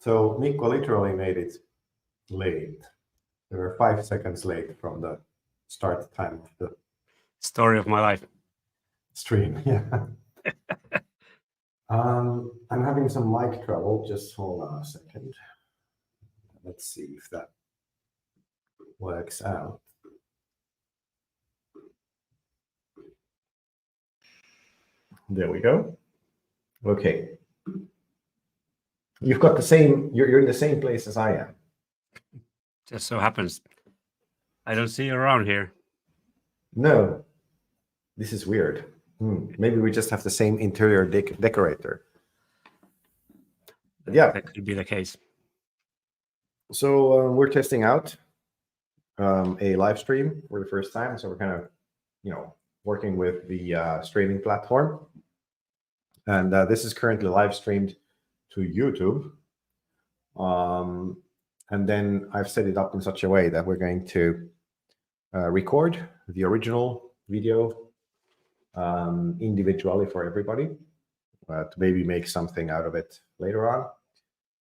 So Mikko literally made it late. They were 5 seconds late from the start time of the Story of my life. stream. Yeah. I'm having some mic trouble. Just hold on a second. Let's see if that works out. There we go. Okay. You've got the same, you're in the same place as I am. Just so happens. I don't see you around here. No, this is weird. Maybe we just have the same interior decorator. But yeah. That could be the case. So we're testing out a live stream for the first time. So we're kind of, working with the streaming platform. And this is currently live streamed to YouTube. And then I've set it up in such a way that we're going to record the original video individually for everybody to maybe make something out of it later on.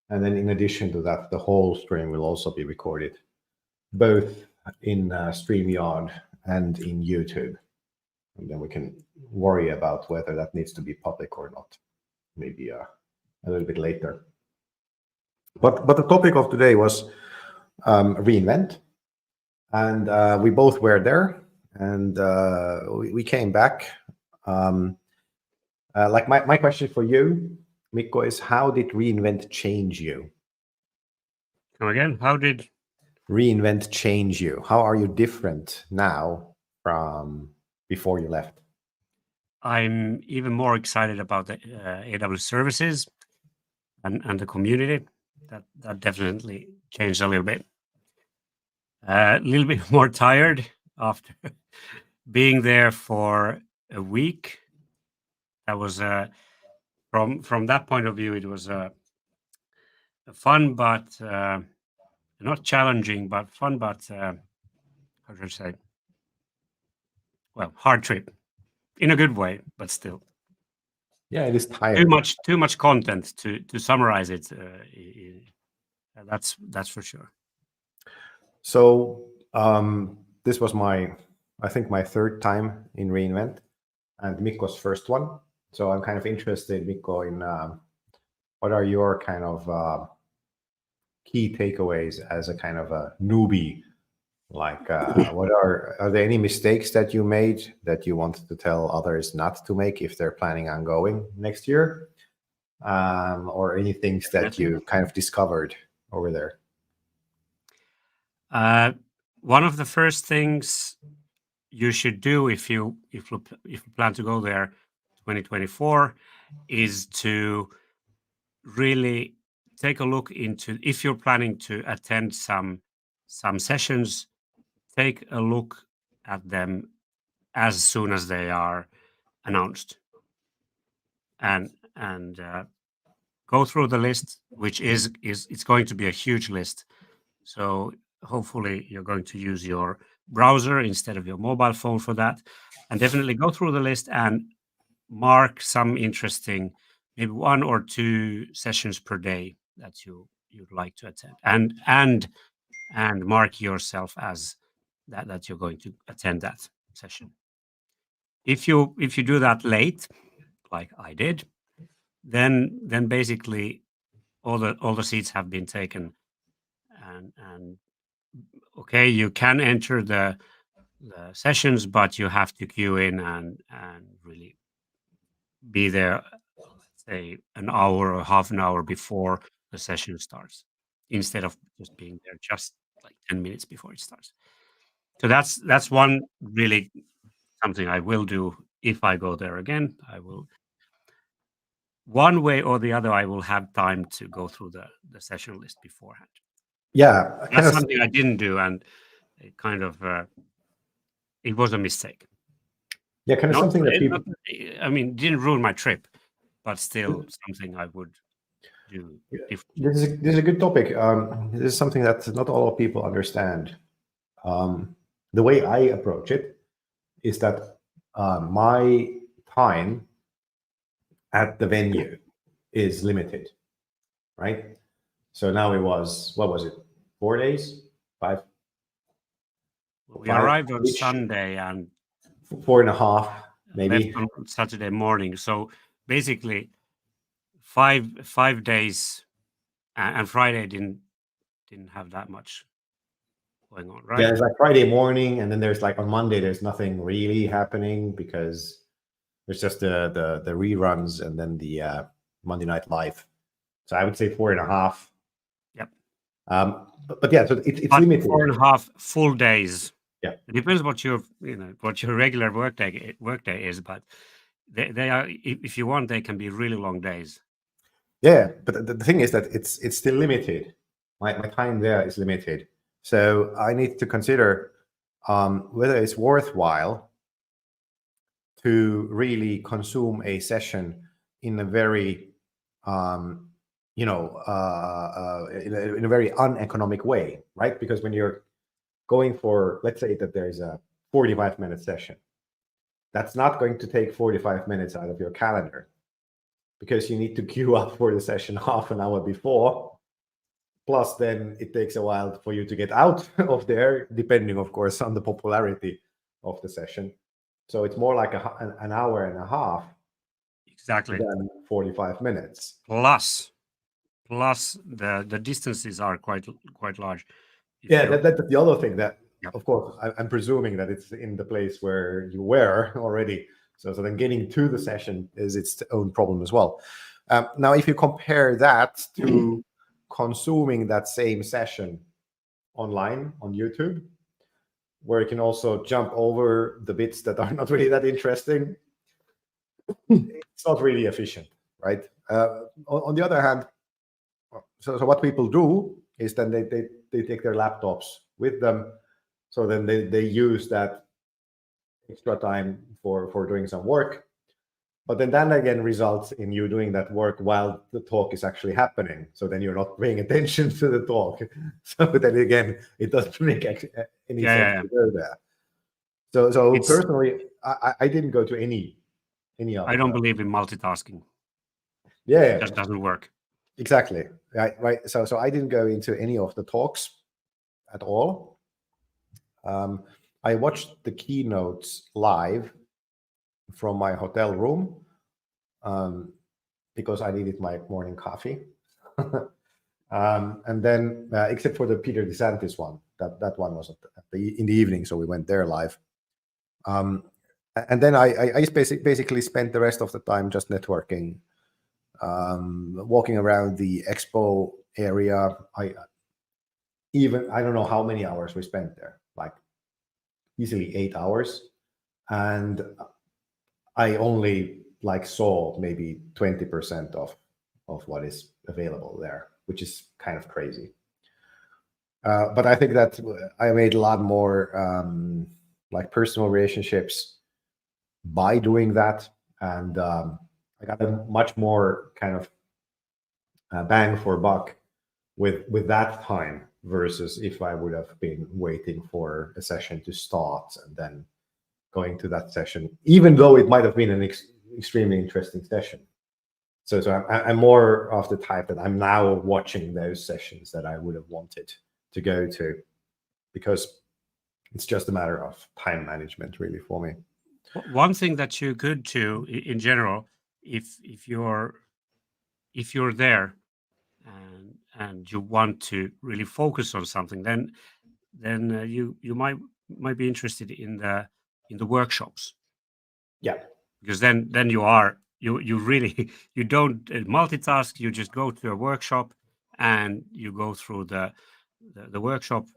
And then in addition to that, the whole stream will also be recorded, both in StreamYard and in YouTube. And then we can worry about whether that needs to be public or not, maybe a little bit later. But the topic of today was reInvent. And we both were there, and we came back. Like my question for you, Mikko, is how did reInvent change you? Come again? How did reInvent change you? How are you different now from before you left? I'm even more excited about the AWS services and the community. That definitely changed a little bit. A little bit more tired after being there for a week. That was from that point of view, it was fun, but not challenging, but fun, but how should I say? Well, hard trip in a good way, but still. Yeah, it is tired. Too much content to summarize it. That's for sure. So this was I think my third time in reInvent, and Mikko's first one. So I'm kind of interested, Mikko, in what are your kind of key takeaways as a kind of a newbie? Like, what are there any mistakes that you made that you want to tell others not to make if they're planning on going next year, or any things that you kind of discovered over there? One of the first things you should do if you plan to go there 2024 is to really take a look into, if you're planning to attend some sessions, take a look at them as soon as they are announced, and go through the list, which is it's going to be a huge list. So hopefully you're going to use your browser instead of your mobile phone for that, and definitely go through the list and mark some interesting, maybe 1 or 2 sessions per day that you'd like to attend, and mark yourself as that you're going to attend that session. If you do that late, like I did, then basically all the seats have been taken, and okay, you can enter the sessions, but you have to queue in and really be there, let's say an hour or half an hour before the session starts, instead of just being there just like 10 minutes before it starts. So that's one really something I will do if I go there again. I will, one way or the other, I will have time to go through the session list beforehand. Yeah, that's something I didn't do, and it kind of it was a mistake. Yeah, kind of something that people. I mean, didn't ruin my trip, but still something I would do differently. This is a good topic. This is something that not all people understand. The way I approach it is that my time at the venue is limited, right? So now it was, what was it, 4 days, five, We five, arrived on each, Sunday and 4.5 left maybe. on Saturday morning. So basically, 5 days, and Friday didn't have that much going on, right? Yeah, it's like Friday morning, and then there's like on Monday there's nothing really happening because there's just the reruns and then the Monday Night Live. So I would say 4.5. Yep. But yeah, so it's But limited. 4.5 full days. Yeah. It depends what your regular workday is, but they are, if you want, they can be really long days. Yeah, but the thing is that it's still limited. My time there is limited, so I need to consider whether it's worthwhile to really consume a session in a very in a very uneconomic way, right? Because when you're going for, let's say that there's a 45-minute session, that's not going to take 45 minutes out of your calendar, because you need to queue up for the session half an hour before. Plus, then it takes a while for you to get out of there, depending, of course, on the popularity of the session. So it's more like an hour and a half Exactly. than 45 minutes. Plus the distances are quite large. Yeah, that's the other thing that, Yep. of course, I'm presuming that it's in the place where you were already. So then getting to the session is its own problem as well. Now, if you compare that to consuming that same session online on YouTube, where you can also jump over the bits that are not really that interesting, it's not really efficient, right? On the other hand, so what people do is then they take their laptops with them, so then they use that extra time for doing some work. But then that again results in you doing that work while the talk is actually happening. So then you're not paying attention to the talk. So then again, it doesn't make any sense to go there. So personally, I didn't go to any of I don't believe in multitasking. Yeah, it just doesn't work. Exactly. Right. So I didn't go into any of the talks at all. I watched the keynotes live from my hotel room because I needed my morning coffee. And then, except for the Peter DeSantis one, that one was in the evening, so we went there live. And then I basically spent the rest of the time just networking, walking around the expo area. I don't know how many hours we spent there, like easily 8 hours, and I only saw maybe 20% of what is available there, which is kind of crazy. But I think that I made a lot more personal relationships by doing that, and I got a much more kind of bang for buck with that time versus if I would have been waiting for a session to start and then going to that session, even though it might have been an extremely interesting session. So I'm more of the type that I'm now watching those sessions that I would have wanted to go to, because it's just a matter of time management, really, for me. One thing that you could do in general, if you're there and you want to really focus on something, then you might be interested in the workshops. Yeah, because then you really you don't multitask. You just go to a workshop and you go through the workshop,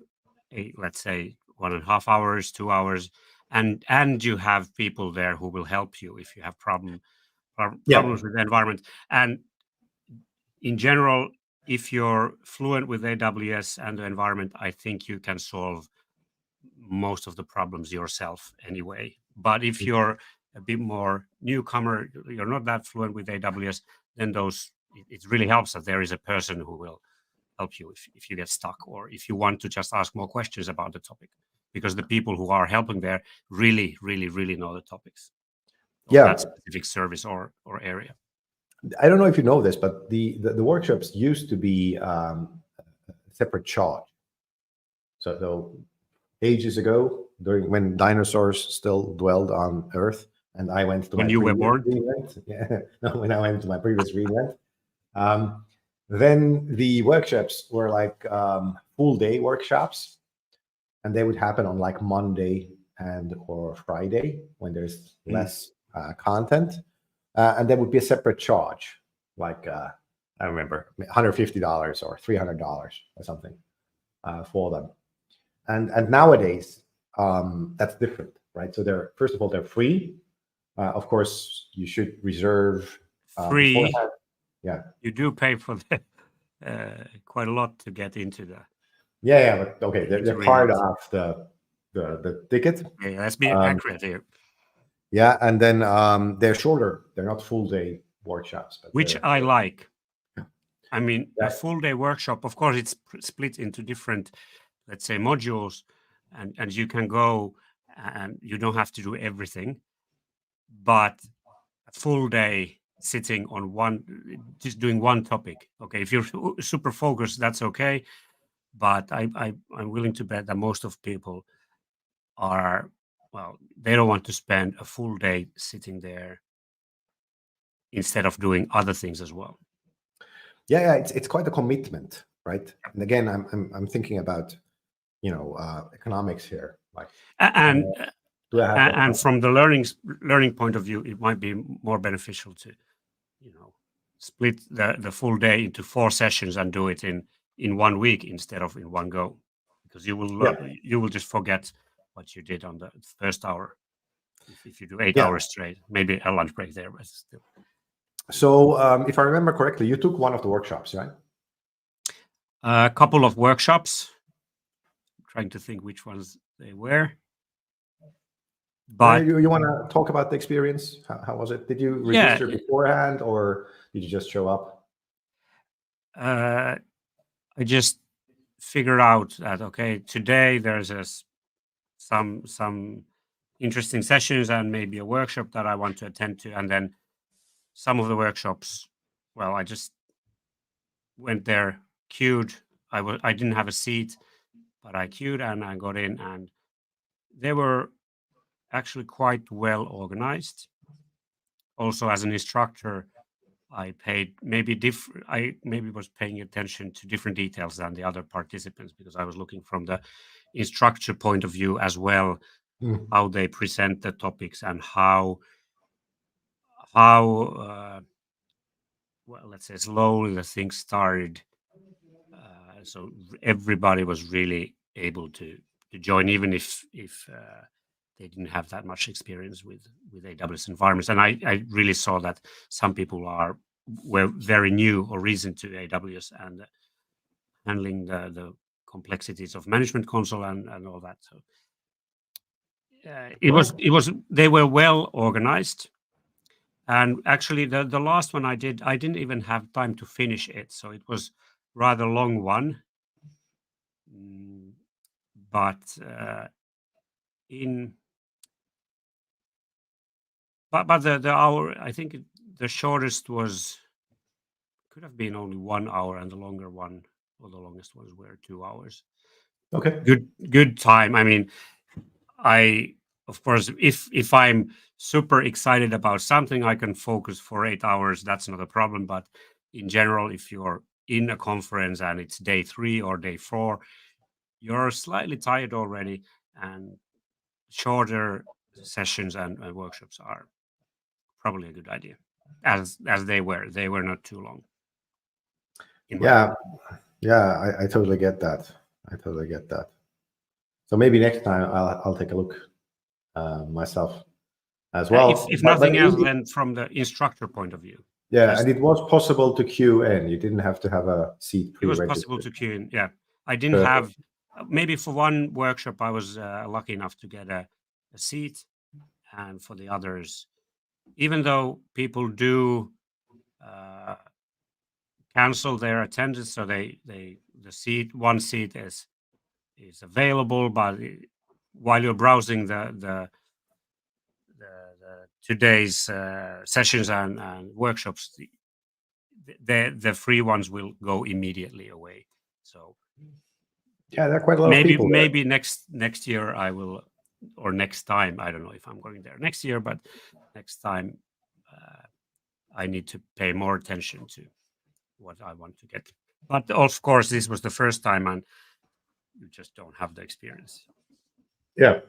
let's say 1.5 hours, 2 hours, and you have people there who will help you if you have problems with the environment. And in general, if you're fluent with AWS and the environment, I think you can solve most of the problems yourself anyway. But if you're a bit more newcomer, you're not that fluent with AWS, then it really helps that there is a person who will help you if you get stuck, or if you want to just ask more questions about the topic, because the people who are helping there really know the topics of that specific service or area. I don't know if you know this, but the workshops used to be separate charge. So ages ago, during when dinosaurs still dwelled on Earth, and I went to When my you were previous born? reinvent, yeah, no, when I went to my previous reinvent, then the workshops were like full day workshops, and they would happen on like Monday and or Friday when there's less content, and there would be a separate charge, like I remember $150 or $300 or something for them. And nowadays that's different, right? So they're, first of all, they're free. Of course, you should reserve Free. beforehand. Yeah. You do pay for the quite a lot to get into the. Yeah, but okay, they're into part reinvent. of the ticket. Yeah, let's be Um, accurate here. yeah, and then they're shorter. They're not full day workshops, but Which I like. I mean, Yeah. a full day workshop, of course, it's split into different, let's say, modules, and you can go and you don't have to do everything. But a full day sitting on one, just doing one topic. Okay, if you're super focused, that's okay. But I'm willing to bet that most of people are, well, they don't want to spend a full day sitting there instead of doing other things as well. Yeah, it's quite a commitment, right? And again, I'm thinking about economics here. Like, And do I have and from the learning point of view, it might be more beneficial to, split the full day into 4 sessions and do it in 1 week instead of in one go, because you will just forget what you did on the first hour if you do 8 Yeah. hours straight. Maybe a lunch break there, but still. So if I remember correctly, you took one of the workshops, right? A couple of workshops. Trying to think which ones they were. But you want to talk about the experience? How was it? Did you register beforehand, or did you just show up? I just figured out that, okay, today there's some interesting sessions and maybe a workshop that I want to attend to, and then some of the workshops, well, I just went there, queued. I didn't have a seat, but I queued and I got in, and they were actually quite well organized. Also, as an instructor, I paid I maybe was paying attention to different details than the other participants, because I was looking from the instructor point of view as well, how they present the topics and how well, let's say, slowly the things started. So everybody was really able to join, even if they didn't have that much experience with AWS environments. And I really saw that some people were very new or recent to AWS and handling the complexities of management console and all that. So it was they were well organized. And actually, the last one I didn't even have time to finish it, so it was rather long one. But the hour, I think the shortest could have been only 1 hour, and the longer one, or the longest ones, were 2 hours. Okay. Good time. I mean, of course, if I'm super excited about something, I can focus for 8 hours. That's not a problem. But in general, if you're in a conference and it's day 3 or day 4, you're slightly tired already, and shorter sessions and workshops are probably a good idea, as they were not too long. Yeah, I totally get that. So maybe next time I'll take a look myself as well. If nothing else, then from the instructor point of view. Yeah, and it was possible to queue in. You didn't have to have a seat It was pre-registered. possible to queue in. Yeah, I didn't have. Maybe for one workshop, I was lucky enough to get a seat, and for the others, even though people do cancel their attendance, so one seat is available, but while you're browsing the today's sessions and workshops, the free ones will go immediately away. So Yeah, there are quite a lot of people there. maybe next year I will, or next time, I don't know if I'm going there next year, but next time I need to pay more attention to what I want to get. But of course, this was the first time, and you just don't have the experience. Yeah.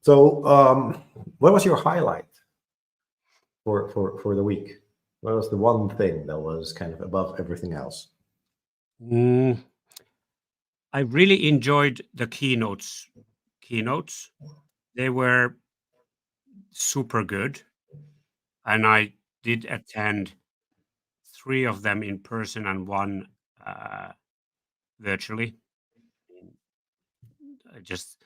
So, what was your highlight for the week? What was the one thing that was kind of above everything else? I really enjoyed the keynotes. They were super good, and I did attend 3 of them in person and 1 virtually. I just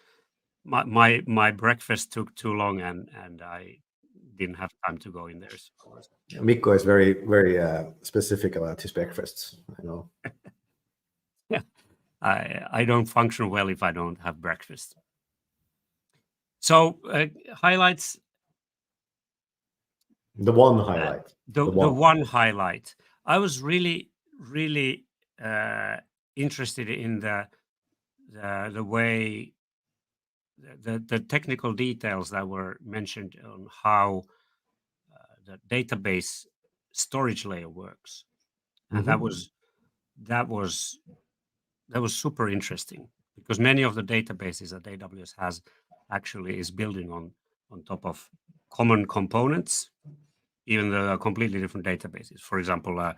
my breakfast took too long, and I didn't have time to go in there. So Mikko is very, very specific about his breakfasts. I know. yeah, I don't function well if I don't have breakfast. So highlights. The one highlight. The one highlight. I was really interested in the way the technical details that were mentioned on how the database storage layer works, and that was super interesting, because many of the databases that AWS has actually is building on top of common components, even though they're completely different databases. For example, a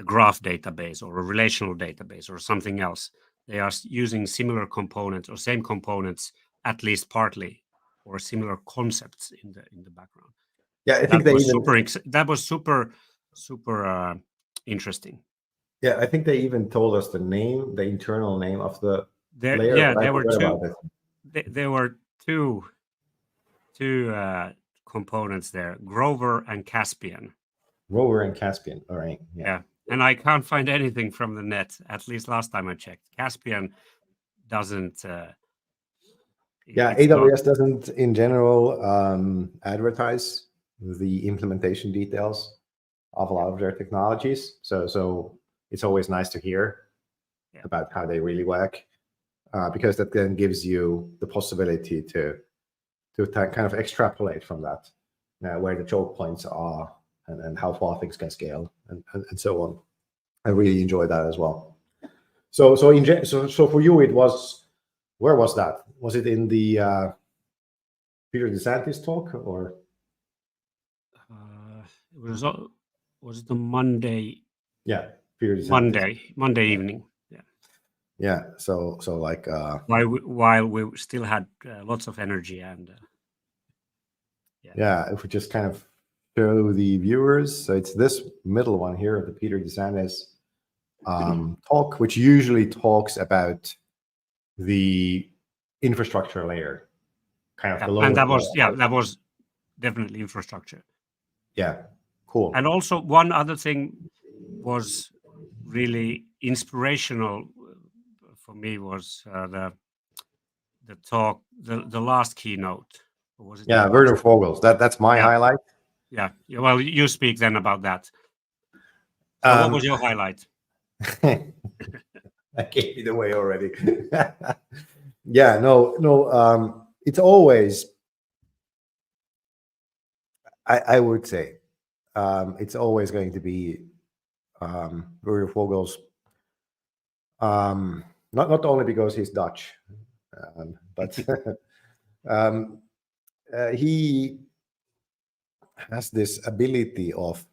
graph database or a relational database or something else. They are using similar components or same components, at least partly, or similar concepts in the background. Yeah, I think that was super interesting. Yeah, I think they even told us the internal name of the layer. Yeah, there were two. There were two components there: Grover and Caspian. Grover and Caspian. All right. Yeah, and I can't find anything from the net. At least last time I checked, Caspian doesn't. Yeah, AWS doesn't in general advertise the implementation details of a lot of their technologies. So it's always nice to hear about how they really work, because that then gives you the possibility to kind of extrapolate from that, where the choke points are and how far things can scale and so on. I really enjoy that as well. So for you, it was, where was that? Was it in the Peter DeSantis talk, or? Was it the Monday? Yeah, Peter DeSantis. Monday evening. Yeah. Yeah. So like while we still had lots of energy and. Yeah, if we just kind of show the viewers, so it's this middle one here, the Peter DeSantis talk, which usually talks about the infrastructure layer, kind of below. And that was definitely infrastructure. Yeah, cool. And also one other thing was really inspirational for me was the talk, the last keynote. Or was it? Yeah, Werner Vogel's. That's my highlight. Yeah. Well, you speak then about that. So what was your highlight? I gave it away already. Yeah, no. It's always, I would say, it's always going to be Werner Vogel's. Not only because he's Dutch, but he has this ability of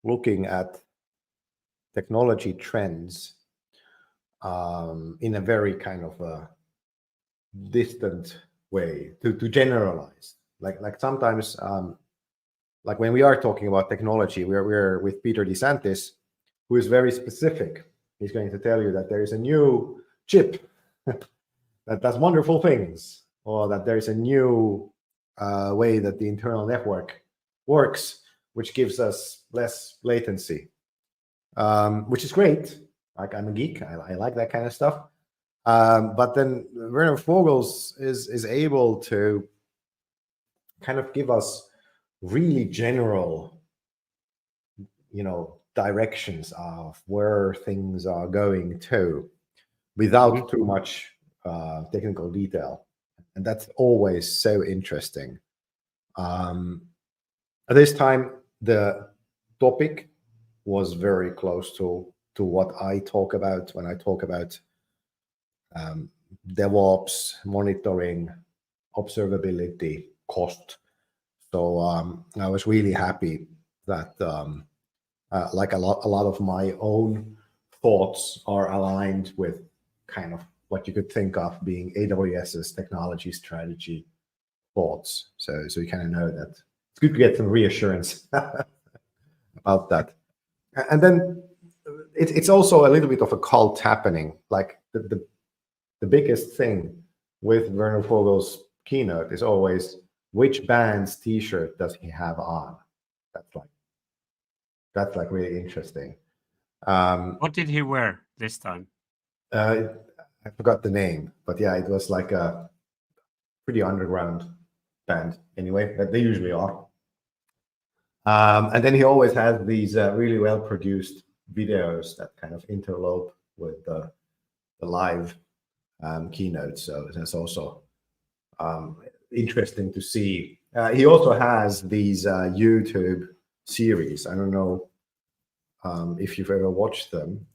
looking at technology trends in a very kind of a distant way to generalize. Like sometimes, like when we are talking about technology, we're with Peter DeSantis, who is very specific. He's going to tell you that there is a new chip that does wonderful things, or that there is a new way that the internal network works, which gives us less latency, which is great. Like, I'm a geek. I like that kind of stuff. But then Werner Vogels is able to kind of give us really general, directions of where things are going to, without too much technical detail, and that's always so interesting. At this time, the topic was very close to what I talk about when I talk about DevOps, monitoring, observability, cost. So I was really happy that like a lot of my own thoughts are aligned with kind of what you could think of being AWS's technology strategy thoughts. So you kind of know that it's good to get some reassurance about that. And then it's also a little bit of a cult happening. Like the biggest thing with Werner Vogel's keynote is always, which band's T-shirt does he have on? That's like really interesting. What did he wear this time? I forgot the name, but yeah, it was like a pretty underground band anyway, that they usually are. And then he always has these really well-produced videos that kind of interlope with the live keynote. So that's also interesting to see. He also has these YouTube series. I don't know if you've ever watched them.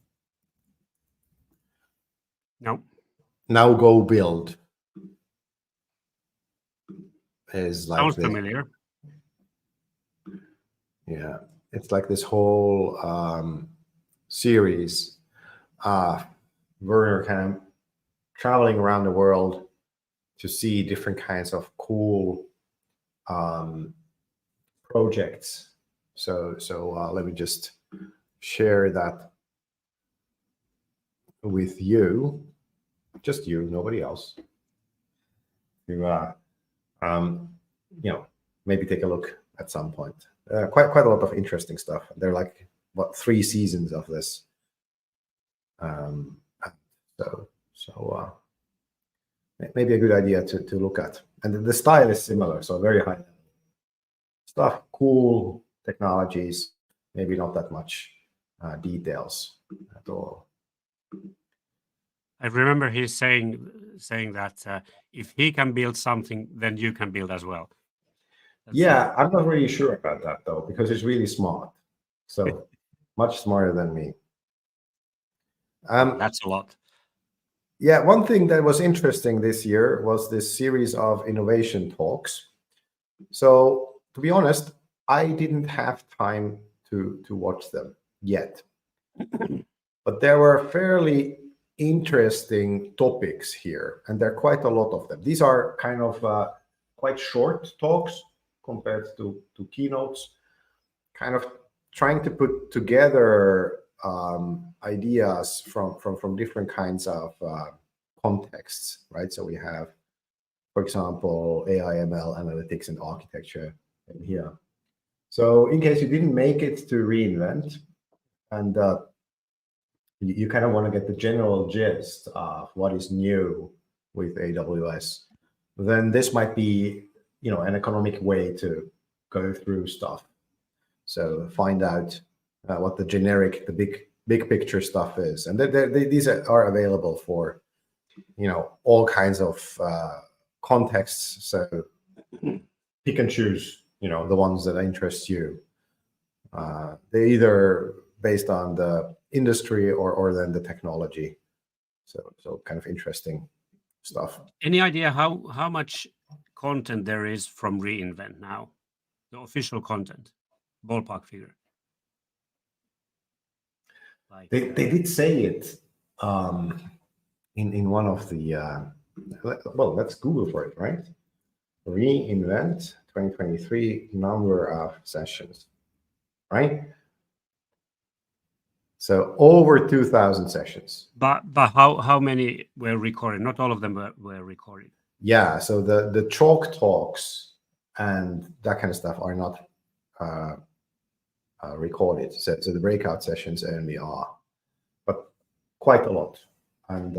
No. Now Go Build is like Sounds this. familiar. Yeah, it's like this whole series. We're kind of traveling around the world to see different kinds of cool projects. So let me just share that with you, just you, nobody else. You maybe take a look at some point. Quite a lot of interesting stuff. They're like, what, 3 seasons of this. So maybe a good idea to look at. And the style is similar, so very high stuff, cool technologies, maybe not that much details at all. I remember he's saying that if he can build something, then you can build as well. Yeah, I'm not really sure about that though, because it's really smart. So much smarter than me. That's a lot. Yeah, one thing that was interesting this year was this series of innovation talks. So to be honest, I didn't have time to watch them yet. But there were fairly interesting topics here, and there are quite a lot of them. These are kind of quite short talks compared to keynotes, kind of trying to put together ideas from different kinds of contexts, right? So we have, for example, AI, ML, analytics, and architecture in here. So in case you didn't make it to reInvent, and you kind of want to get the general gist of what is new with AWS, then this might be, an economic way to go through stuff. So find out what the generic, the big picture stuff is, and these are available for, all kinds of contexts. So pick and choose, the ones that interest you. They're either based on the industry or then the technology. So kind of interesting stuff. Any idea how much content there is from reInvent now? The official content, ballpark figure. Like, They did say it in one of the well, let's Google for it, right? reInvent 2023 number of sessions, right? So over 2,000 sessions. But how many were recorded? Not all of them were recorded. Yeah, so the chalk talks and that kind of stuff are not recorded. So the breakout sessions only are, but quite a lot. And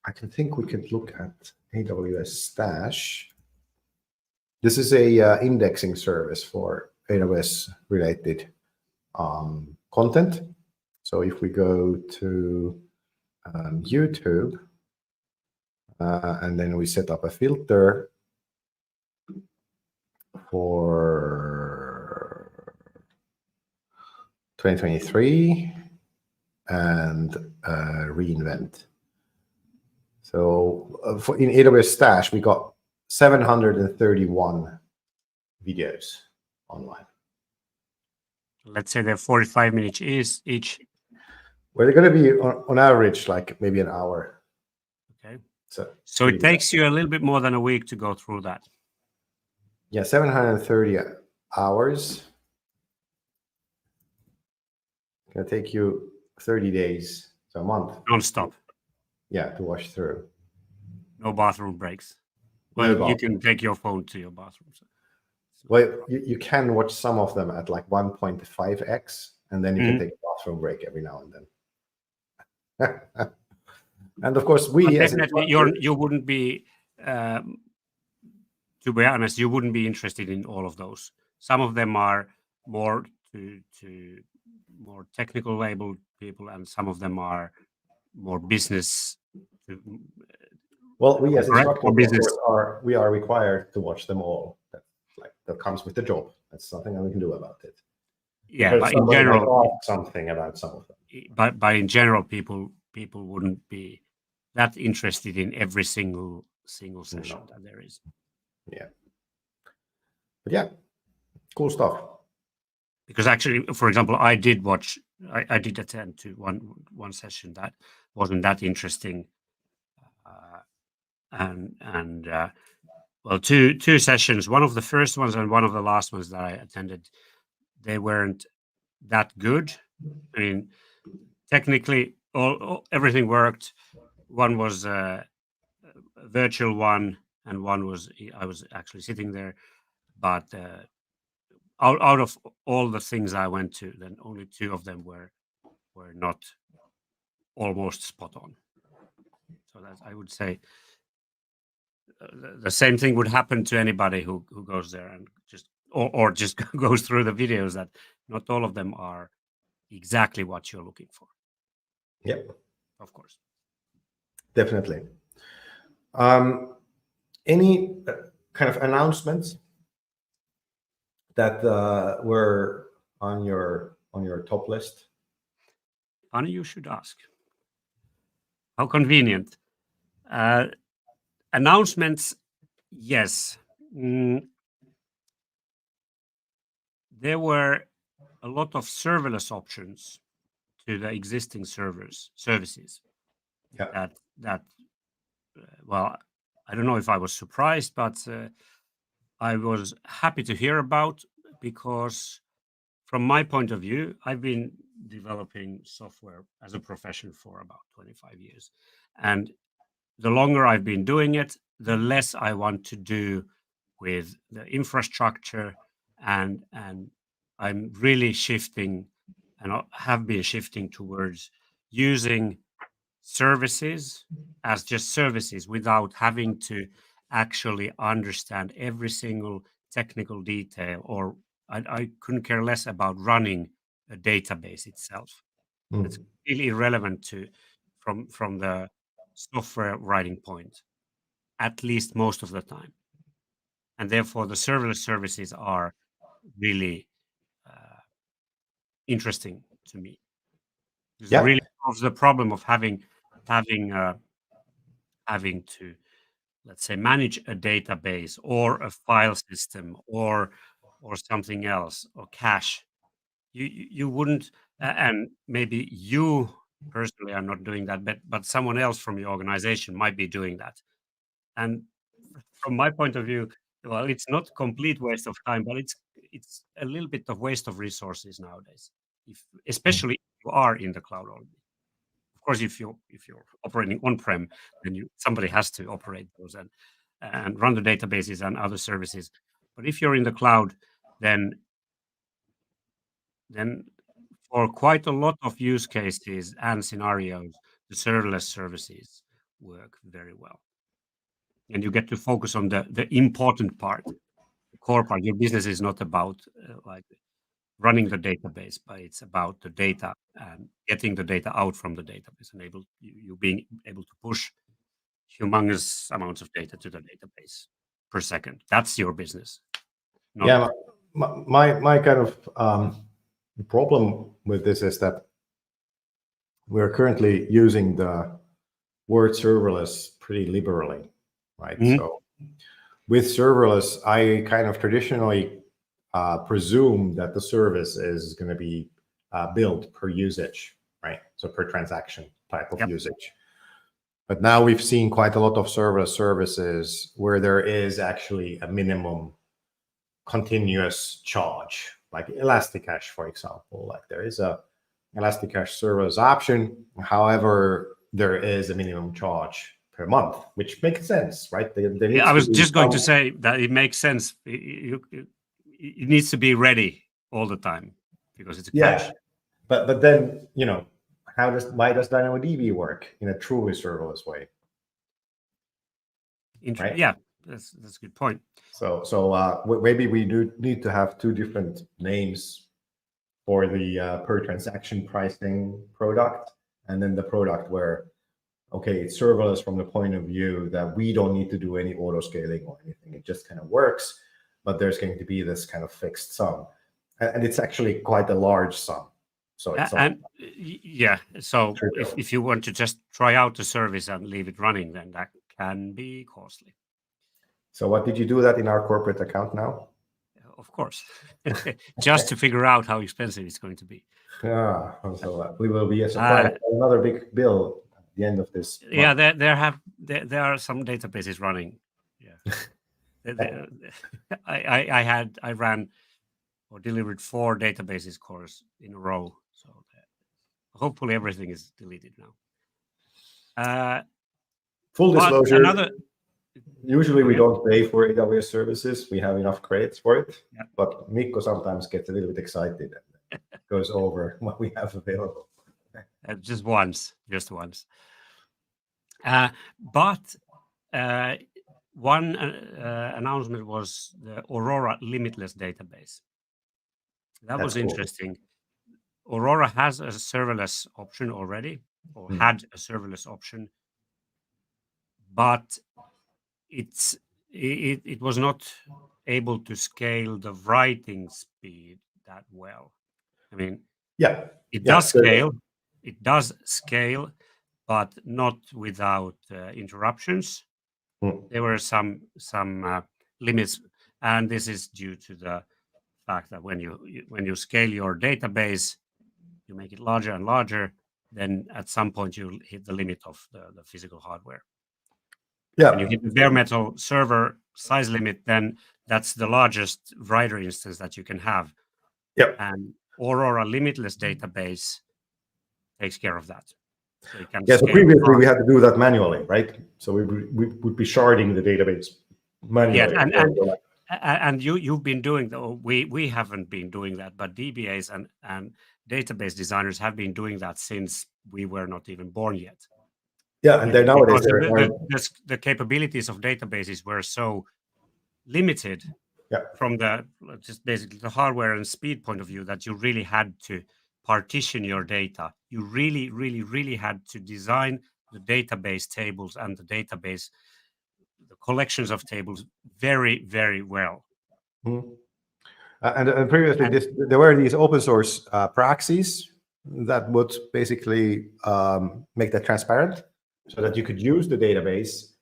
I think we could look at AWS Stash. This is a indexing service for AWS related content. So if we go to YouTube, and then we set up a filter for 2023 and reinvent. So in AWS Stash, we got 731 videos online. Let's say they're 45 minutes each. Well, they're going to be on average like maybe an hour. Okay. So it takes you a little bit more than a week to go through that. Yeah, 730 hours. It's going to take you 30 days, so a month. Non-stop. Yeah, to watch through. No bathroom breaks. Well, you can take your phone to your bathroom. Well, you can watch some of them at like 1.5x, and then you can take a bathroom break every now and then. And of course, we definitely you wouldn't be, to be honest, you wouldn't be interested in all of those. Some of them are more to more technical labeled people, and some of them are more business. Well, we as instructors, of business, course, we are required to watch them all. That comes with the job. That's nothing that we can do about it. Yeah, but in general, something about some of them. But in general, people wouldn't be that interested in every single session that there is. Yeah. But yeah, cool stuff. Because actually, for example, I did attend to one session that wasn't that interesting, well, two sessions. One of the first ones and one of the last ones that I attended, they weren't that good. I mean, technically, everything worked. One was a virtual one, and one was I was actually sitting there. But out of all the things I went to, then only two of them were not almost spot on. So that I would say the same thing would happen to anybody who goes there and just or just goes through the videos, that not all of them are exactly what you're looking for. Yep. Of course. Definitely. Any kind of announcements that were on your top list? Funny you should ask. How convenient. Announcements, yes. There were a lot of serverless options to the existing services. Yeah. Well, I don't know if I was surprised, but I was happy to hear about, because from my point of view, I've been developing software as a profession for about 25 years. And the longer I've been doing it, the less I want to do with the infrastructure, and I'm really shifting, and have been shifting towards using services as just services without having to actually understand every single technical detail, or I couldn't care less about running a database itself. It's really irrelevant from the software writing point, at least most of the time. And therefore, the serverless services are really interesting to me. It really solves the problem of having to, let's say, manage a database or a file system or something else, or cache. You wouldn't, and maybe you personally are not doing that, but someone else from your organization might be doing that. And from my point of view, well, it's not complete waste of time, but it's a little bit of waste of resources nowadays, especially if you are in the cloud already. Of course, if you're operating on-prem, then somebody has to operate those and run the databases and other services. But if you're in the cloud, then for quite a lot of use cases and scenarios, the serverless services work very well. And you get to focus on the important part, the core part. Your business is not about like running the database, but it's about the data and getting the data out from the database and you being able to push humongous amounts of data to the database per second. That's your business. Yeah, my kind of problem with this is that we're currently using the word serverless pretty liberally, right? So with serverless, I kind of traditionally presume that the service is going to be built per usage, right? So per transaction type of usage. But now we've seen quite a lot of serverless services where there is actually a minimum continuous charge, like Elasticache, for example. Like there is a Elasticache serverless option. However, there is a minimum charge per month, which makes sense, right? I was just going to say that it makes sense. It needs to be ready all the time because it's a cache. But then, you know, why does DynamoDB work in a truly serverless way? Right? Yeah, that's a good point. So maybe we do need to have two different names for the per transaction pricing product, and then the product where, okay, it's serverless from the point of view that we don't need to do any auto scaling or anything. It just kind of works, but there's going to be this kind of fixed sum, and it's actually quite a large sum. So it's so if you want to just try out the service and leave it running, then that can be costly. So what did you do that in our corporate account now? Of course, just to figure out how expensive it's going to be. Yeah, so we will be surprised by another big bill at the end of this month. Yeah, there are some databases running. Yeah, I ran or delivered 4 databases cores in a row, so hopefully everything is deleted now. Full disclosure. Usually we don't pay for AWS services. We have enough credits for it. Yeah. But Mikko sometimes gets a little bit excited and goes over what we have available. Just once. But one announcement was the Aurora Limitless database. That was interesting. Cool. Aurora has a serverless option already, or had a serverless option, but it was not able to scale the writing speed that well. I mean, it does scale. It does scale, but not without interruptions. There were some limits, and this is due to the fact that when you scale your database, you make it larger and larger. Then at some point you hit the limit of the physical hardware. Yeah. When you hit the bare metal server size limit, then that's the largest writer instance that you can have. Yeah. And Aurora Limitless database takes care of that. So it can so previously we had to do that manually, right? So we would be sharding the database manually. Yeah, and you've been doing that. We haven't been doing that, but DBAs and database designers have been doing that since we were not even born yet. Yeah, and then nowadays the capabilities of databases were so limited from just basically the hardware and speed point of view that you really had to partition your data. You really, really, really had to design the database tables and the collections of tables very, very well. And previously, there were these open source proxies that would basically make that transparent, so that you could use the database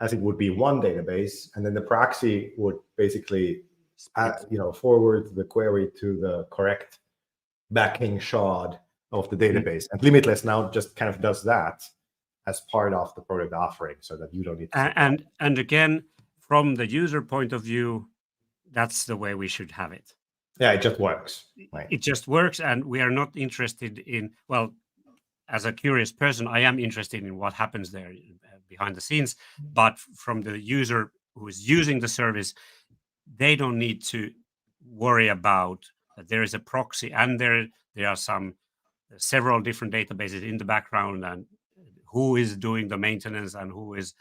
as it would be one database, and then the proxy would basically forward the query to the correct backing shard of the database. And Limitless now just kind of does that as part of the product offering, so that you don't need to. And again, from the user point of view, that's the way we should have it. Yeah, it just works. Right. It just works, and we are not interested in, well, as a curious person, I am interested in what happens there behind the scenes. But from the user who is using the service, they don't need to worry about that there is a proxy, and there are several different databases in the background, and who is doing the maintenance and who is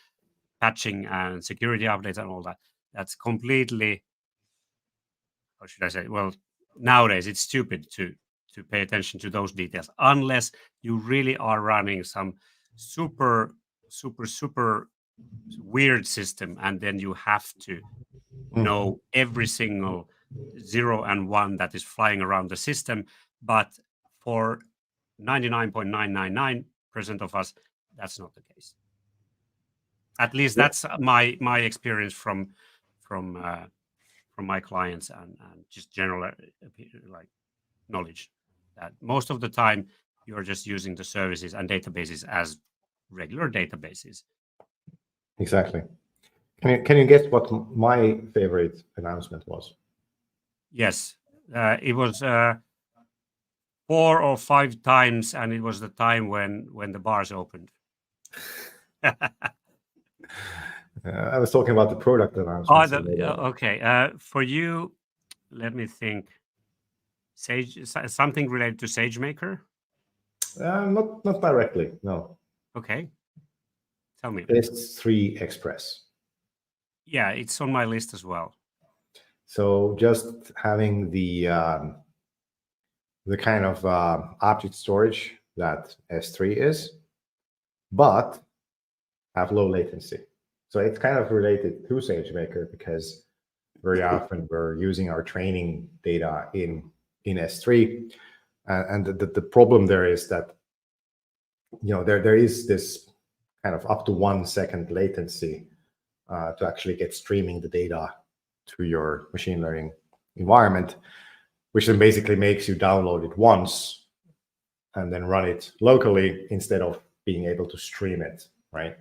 patching and security updates and all that. That's completely, how should I say? Well, nowadays it's stupid to pay attention to those details unless you really are running some super weird system, and then you have to know every single 0 and 1 that is flying around the system. But for 99.999% of us, that's not the case. At least that's my experience from my clients and just general like knowledge, that most of the time you're just using the services and databases as regular databases. Exactly. Can you guess what my favorite announcement was? Yes, it was 4 or 5 times, and it was the time when the bars opened. I was talking about the product announcements. Okay. For you, let me think. Something related to SageMaker? Not directly, no. Okay. Tell me. S3 Express. Yeah, it's on my list as well. So just having the kind of object storage that S3 is, but have low latency. So it's kind of related to SageMaker because very often we're using our training data in S3, and the problem there is that there is this kind of up to 1 second latency to actually get streaming the data to your machine learning environment, which then basically makes you download it once and then run it locally instead of being able to stream it, right?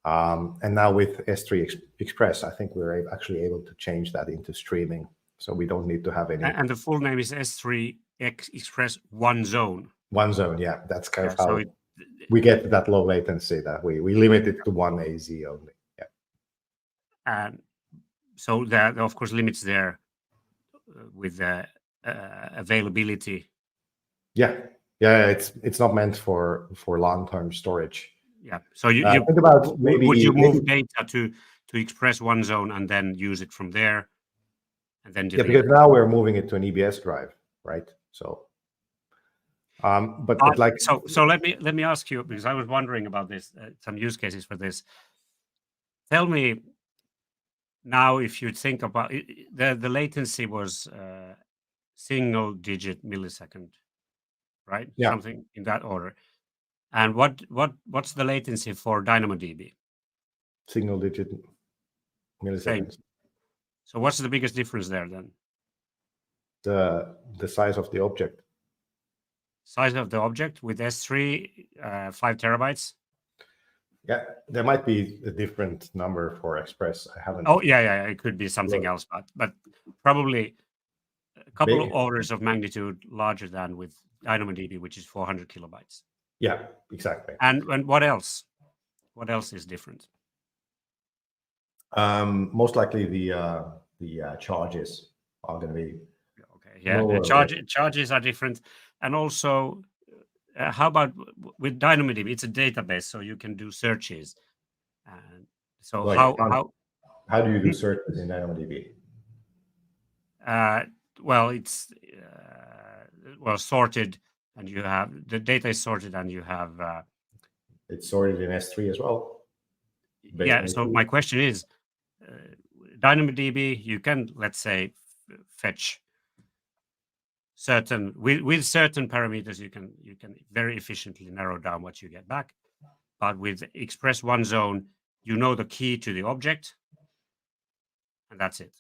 And now with S3 Express, I think we're actually able to change that into streaming, so we don't need to have any. And the full name is S3 Express One Zone. One Zone, yeah. That's kind of how we get that low latency, that we limit it to 1 AZ only. Yeah. And so there are, of course, limits there with the availability. Yeah. It's not meant for long-term storage. Yeah. So you think about would you move data to Express One Zone and then use it from there, and then delete because now we're moving it to an EBS drive, right? So, but like so let me ask you, because I was wondering about this, some use cases for this. Tell me now, if you think about it, the latency was single-digit millisecond, right? Yeah. Something in that order. And what's the latency for DynamoDB? Single-digit milliseconds. So what's the biggest difference there then? The size of the object. Size of the object with S3, 5 terabytes. Yeah, there might be a different number for Express. I haven't. Oh yeah, it could be something else, but probably a couple of orders of magnitude larger than with DynamoDB, which is 400 kilobytes. Yeah, exactly. And what else? What else is different? Most likely the charges are going to be the charges are different, and also how about with DynamoDB? It's a database, so you can do searches. And so how do you do searches in DynamoDB? Well, it's sorted, and you have the data is sorted, and you have it's sorted in S3 as well. Yeah. So my question is, DynamoDB, you can, let's say, fetch certain with certain parameters. You can very efficiently narrow down what you get back. But with Express One Zone, you know the key to the object, and that's it.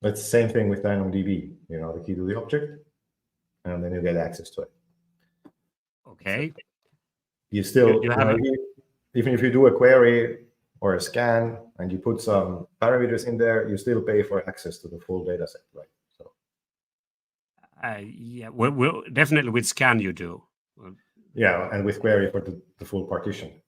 It's the same thing with DynamoDB. You know the key to the object, and then you get access to it. Okay. So you still, even if you do a query or a scan and you put some parameters in there, you still pay for access to the full data set, right? So. Yeah, well, definitely with scan you do. Yeah, and with query for the full partition.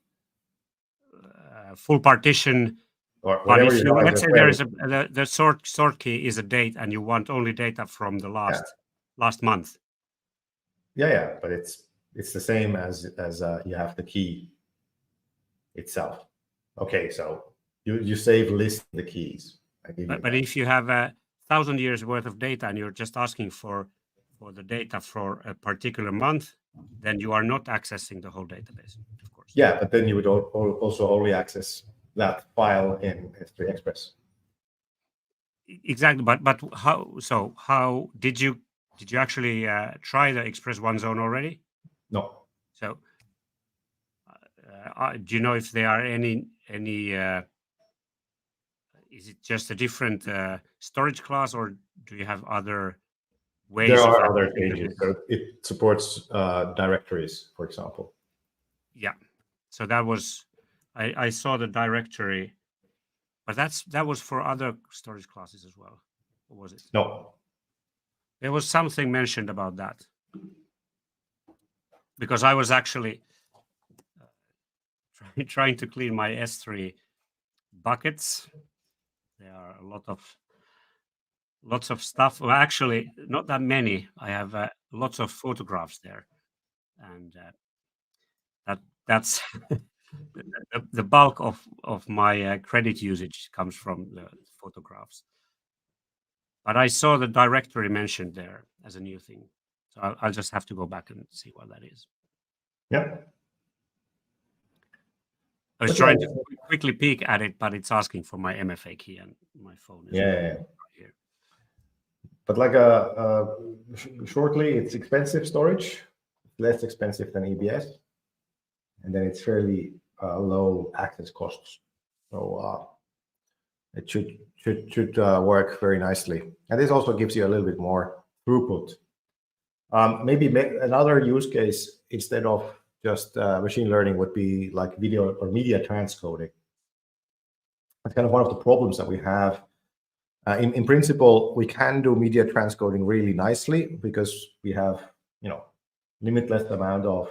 Full partition. Or whatever you let's say there is the sort key is a date, and you want only data from the last month. Yeah, but it's the same as you have the key itself. Okay, so you save listing the keys. But if you have 1,000 years worth of data and you're just asking for the data for a particular month, then you are not accessing the whole database, of course. Yeah, but then you would also only access that file in S3 Express. Exactly, but how did you actually try the Express One Zone already? No. So do you know if there are any is it just a different storage class, or do you have other ways There of are other accessing the changes. data? So it supports directories, for example. Yeah, so that was I saw the directory, but that was for other storage classes as well, or was it? No. There was something mentioned about that, because I was actually trying to clean my S3 buckets. There are lots of stuff. Well, actually, not that many. I have lots of photographs there, and that's the bulk of my credit usage comes from the photographs. But I saw the directory mentioned there as a new thing, so I'll just have to go back and see what that is. Yeah. I was trying to quickly peek at it, but it's asking for my MFA key, and my phone is Yeah. right here. But like shortly, it's expensive storage, less expensive than EBS, and then it's fairly low access costs. So it should work very nicely. And this also gives you a little bit more throughput. Maybe another use case instead of just machine learning would be like video or media transcoding. That's kind of one of the problems that we have. In principle, we can do media transcoding really nicely because we have, limitless amount of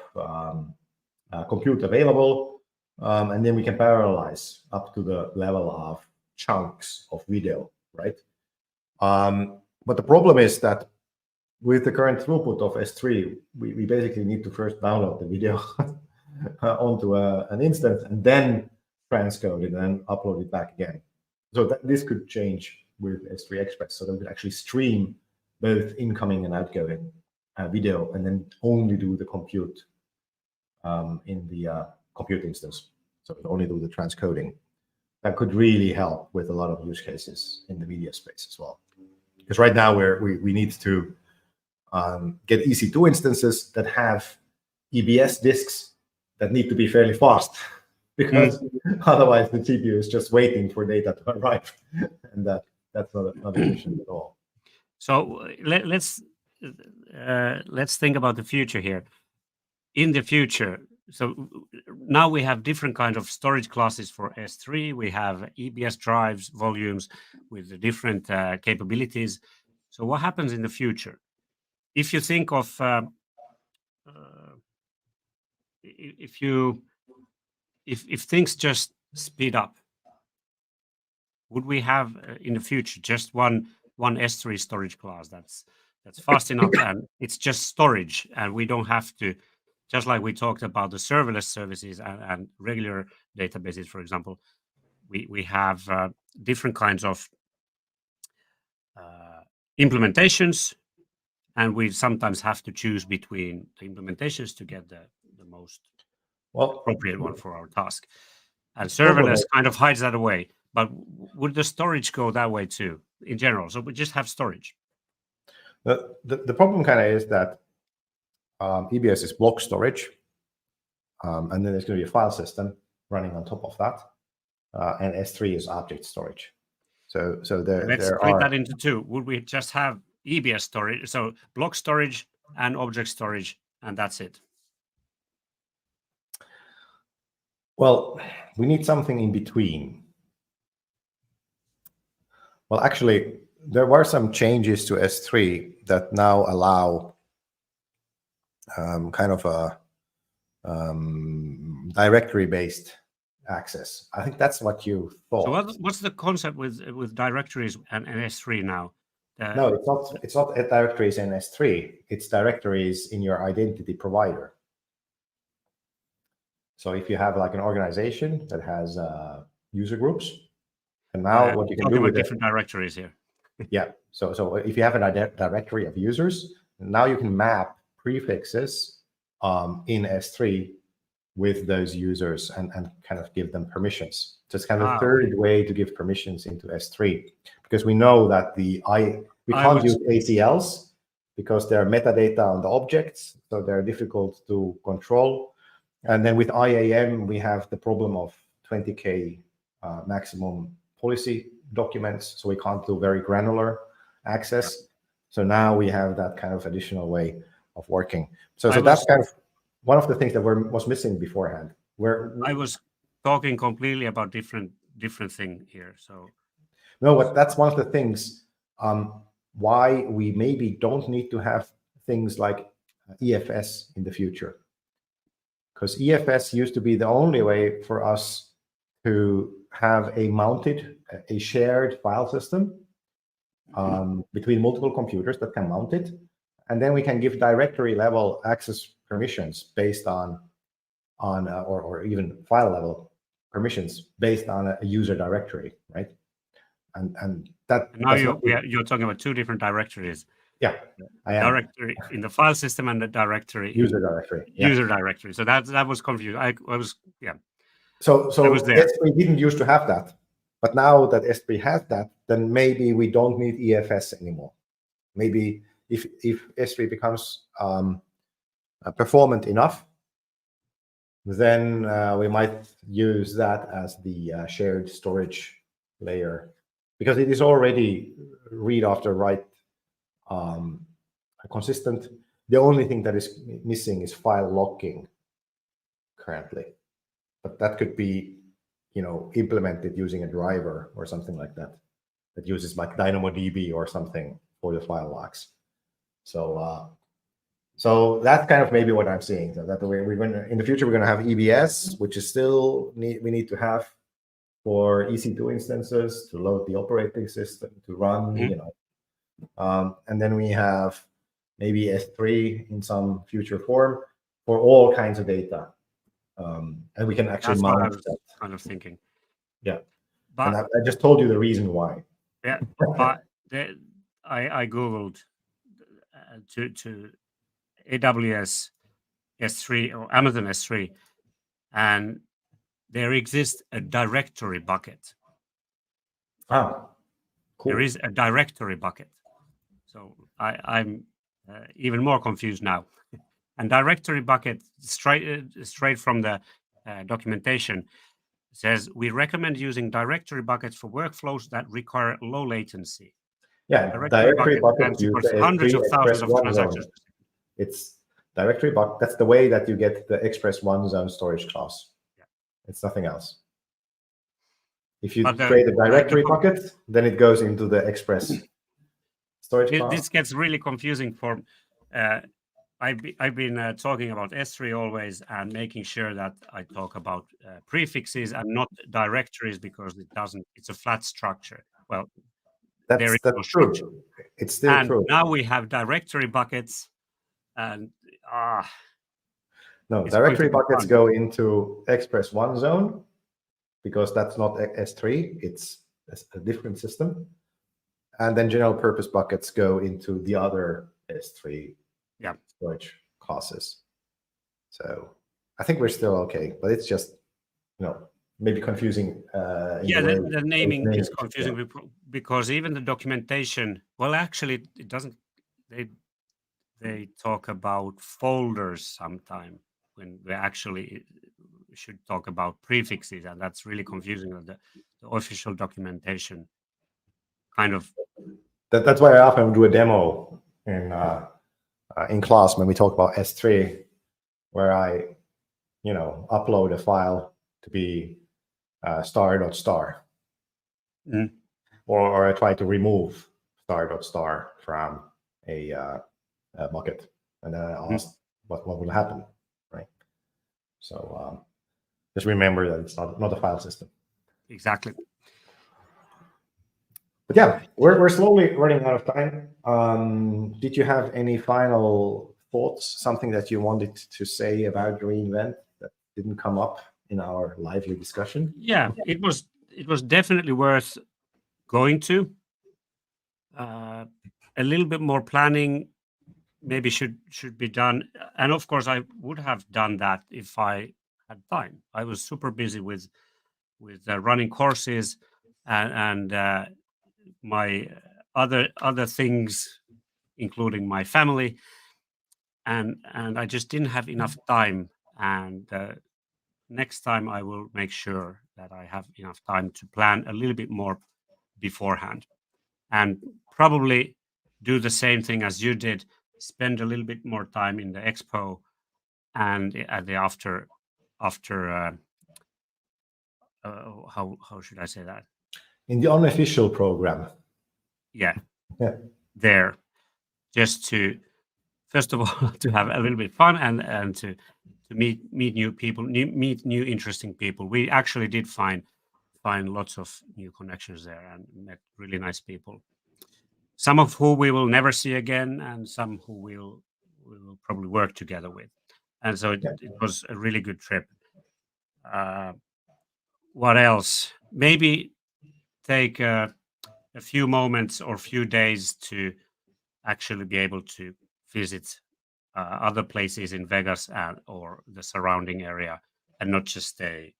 compute available, and then we can parallelize up to the level of chunks of video, right? But the problem is that with the current throughput of S3, we basically need to first download the video onto an instance and then transcode it and then upload it back again. So this could change with S3 Express, so that we could actually stream both incoming and outgoing video and then only do the compute in the compute instance. So only do the transcoding. That could really help with a lot of use cases in the media space as well. Because right now we need to get EC2 instances that have EBS disks that need to be fairly fast, because otherwise the GPU is just waiting for data to arrive, and that's not efficient at all. So let's think about the future here. In the future, so now we have different kinds of storage classes for S3. We have EBS drives, volumes with the different capabilities. So what happens in the future? If you think of if things just speed up, would we have in the future just one S3 storage class that's fast enough and it's just storage, and we don't have to, just like we talked about the serverless services and regular databases, for example, we have different kinds of implementations, and we sometimes have to choose between the implementations to get the most appropriate one for our task. And serverless kind of hides that away. But would the storage go that way too, in general? So we just have storage. The problem kind of is that EBS is block storage, and then there's going to be a file system running on top of that, and S3 is object storage. So let's split that into two. Would we just have EBS storage, so block storage and object storage, and that's it? Well, we need something in between. Well, actually, there were some changes to S3 that now allow kind of a directory-based access. I think that's what you thought. So what's the concept with directories and S3 now? No, it's not directories in S3. It's directories in your identity provider. So if you have like an organization that has user groups, and now what you can do with different directories here. Yeah. So if you have a directory of users, now you can map prefixes in S3 with those users and kind of give them permissions. So it's kind of a third way to give permissions into S3, because we know that we can't use ACLs because they're metadata on the objects, so they're difficult to control. And then with IAM, we have the problem of 20K maximum policy documents, so we can't do very granular access. So now we have that kind of additional way of working. So that's kind of one of the things that was missing beforehand. Where I was talking completely about different thing here. So no, but that's one of the things why we maybe don't need to have things like EFS in the future, because EFS used to be the only way for us to have a shared file system between multiple computers that can mount it, and then we can give directory level access permissions based on or even file level permissions based on a user directory, right? And now you're talking about two different directories. Yeah, I am. Directory in the file system and the directory user directory. User directory. So that was confused. I was So S3 didn't used to have that, but now that S3 has that, then maybe we don't need EFS anymore. Maybe if S3 becomes performant enough, then we might use that as the shared storage layer, because it is already read after write consistent. The only thing that is missing is file locking currently, but that could be implemented using a driver or something like that uses like DynamoDB or something for the file locks. So that's kind of maybe what I'm seeing. So that we're going to, in the future, we're going to have EBS, which is still we need to have for EC2 instances to load the operating system to run, and then we have maybe S3 in some future form for all kinds of data, and we can actually mount that. Kind of thinking. Yeah, but I just told you the reason why. Yeah, but I googled to AWS S3 or Amazon S3, and there exists a directory bucket. Ah, cool. There is a directory bucket. So I'm even more confused now. And directory bucket, straight from the documentation, says we recommend using directory buckets for workflows that require low latency. Yeah, directory bucket uses hundreds of thousands of transactions. It's directory bucket. That's the way that you get the Express one zone storage class. Yeah. It's nothing else. If you create a directory bucket, then it goes into the Express storage class. This gets really confusing for. I've been talking about S3 always and making sure that I talk about prefixes and not directories, because it doesn't. It's a flat structure. Well, that's true. It's still true. Now we have directory buckets, and no, directory buckets go into Express one zone, because that's not S3. It's a different system, and then general purpose buckets go into the other S3. Yeah, storage classes. So I think we're still okay, but it's just maybe confusing. The naming is confusing because even the documentation. Well, actually, it doesn't. They talk about folders sometime when we actually should talk about prefixes, and that's really confusing. The official documentation kind of. That's why I often do a demo in class when we talk about S3, where I, upload a file to be star.star, or I try to remove star.star from a bucket, and then I ask what will happen, right? So just remember that it's not a file system. Exactly. But yeah, we're slowly running out of time. Did you have any final thoughts, something that you wanted to say about reInvent that didn't come up in our lively discussion? Yeah, it was definitely worth going to. a little bit more planning maybe should be done. And of course, I would have done that if I had time. I was super busy with running courses and my other things, including my family, and I just didn't have enough time. And next time, I will make sure that I have enough time to plan a little bit more beforehand, and probably do the same thing as you did. Spend a little bit more time in the expo and at the after how should I say that? In the unofficial program. Yeah, Yeah. there, just to first of all to have a little bit fun and to meet new people, meet new interesting people. We actually did find lots of new connections there and met really nice people. Some of who we will never see again, and some who we will probably work together with. And so Yeah. it was a really good trip. Uh, what else? Maybe take a few moments or few days to actually be able to visit other places in Vegas and or the surrounding area, and not just stay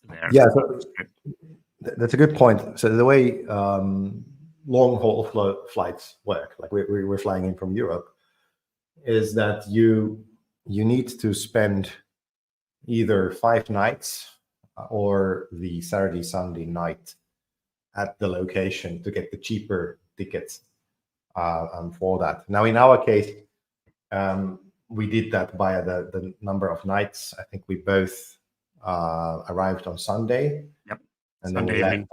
there. Yeah, so that's a good point. So the way long haul flights work, like we were flying in from Europe, is that you need to spend either 5 nights or the Saturday Sunday night at the location to get the cheaper tickets for that. Now, in our case, we did that via the number of nights. I think we both arrived on Sunday, Yep. and Sunday then we evening.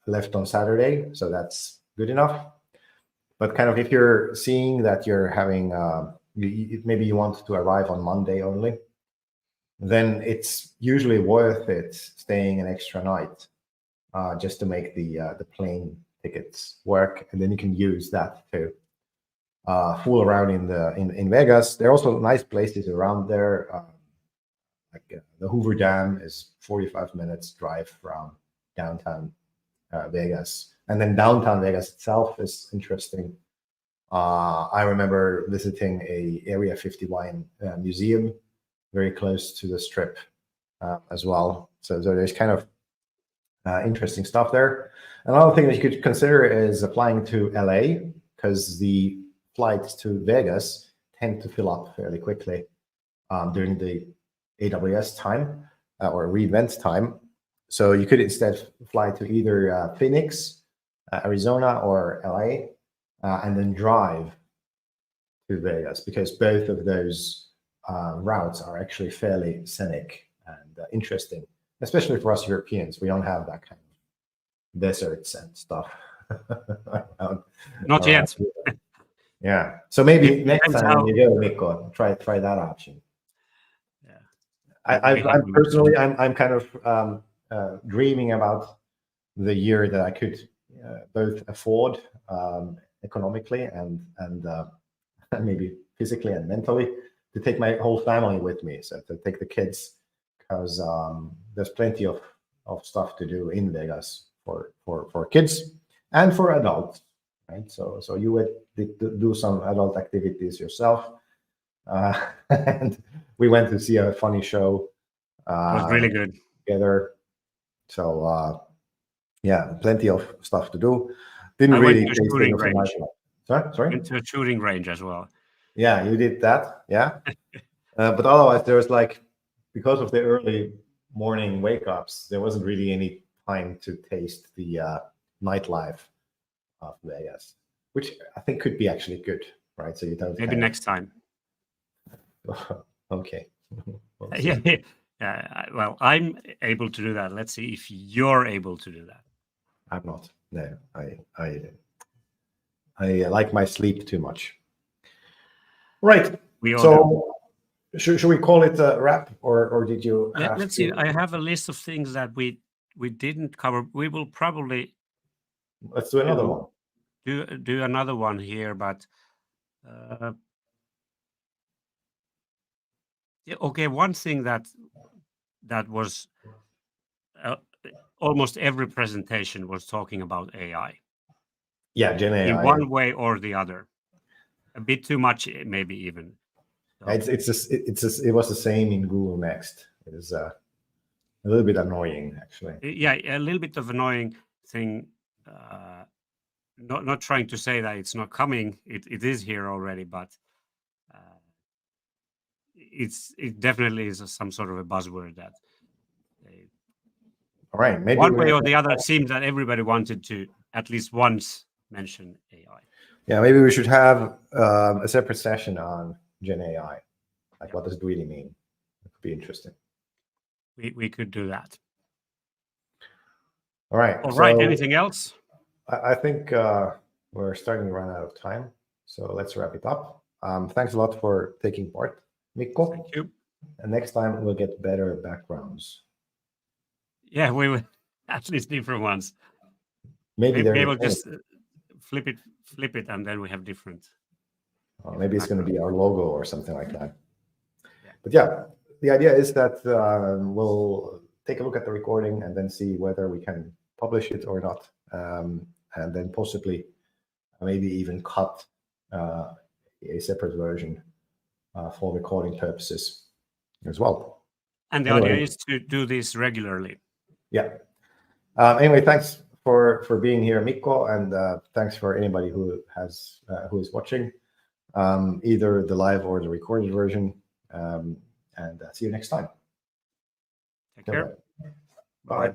left on Saturday, so that's good enough. But kind of if you're seeing that you're having maybe you want to arrive on Monday only, then it's usually worth it staying an extra night just to make the plane tickets work, and then you can use that to fool around in Vegas. There are also nice places around there. Like the Hoover Dam is 45 minutes drive from downtown Vegas, and then downtown Vegas itself is interesting. I remember visiting a Area 51 museum very close to the Strip as well. So there's kind of interesting stuff there. Another thing that you could consider is applying to LA, because the flights to Vegas tend to fill up fairly quickly during the AWS time or re:Invent time. So you could instead fly to either Phoenix, Arizona, or LA, and then drive to Vegas, because both of those routes are actually fairly scenic and interesting, especially for us Europeans. We don't have that kind of deserts and stuff. Not yet. Yeah. So maybe It next depends time how. when you go, Mikko, try that option. Yeah. I'm personally, I'm kind of dreaming about the year that I could both afford economically and maybe physically and mentally to take my whole family with me. So to take the kids, because there's plenty of stuff to do in Vegas for kids and for adults, right? So you would do some adult activities yourself, and we went to see a funny show. It was really good. Together. So yeah, plenty of stuff to do. Didn't I went really to a taste any shooting of the range. nightlife. Sorry. Went to a shooting range as well. Yeah, you did that. Yeah. But otherwise, there was like, because of the early morning wake ups, there wasn't really any time to taste the nightlife of Vegas, which I think could be actually good, right? So you don't Maybe next time. Okay. We'll see. Yeah. Well, I'm able to do that. Let's see if you're able to do that. I'm not. No, I like my sleep too much. Right. We all do. Should we call it a wrap, or did you have Let's see. I have a list of things that we didn't cover. We will probably Let's do another one. do another one here, but okay. One thing that was almost every presentation was talking about AI. Yeah, Gen AI. in one way or the other. A bit too much, maybe even. So, it was the same in Google Next. It is a little bit annoying, actually. yeah, a little bit of annoying thing. Not trying to say that it's not coming. It is here already, but it definitely is some sort of a buzzword that All right, maybe one way or the other. It seems that everybody wanted to at least once mention AI. Yeah, maybe we should have a separate session on Gen AI. Like, what does it really mean? It could be interesting. We could do that. All right. All right. Anything else? I think we're starting to run out of time, so let's wrap it up. Thanks a lot for taking part, Mikko. Thank you. And next time we'll get better backgrounds. Yeah, we will at least different ones. Maybe we'll just flip it, and then we have different. Maybe it's going to be our logo or something like that. Yeah. But yeah, the idea is that we'll take a look at the recording and then see whether we can publish it or not, and then possibly maybe even cut a separate version for recording purposes as well. And the idea is to do this regularly. Yeah. Anyway, thanks for being here, Mikko, and thanks for anybody who is watching, either the live or the recorded version. And see you next time. Take care. Bye.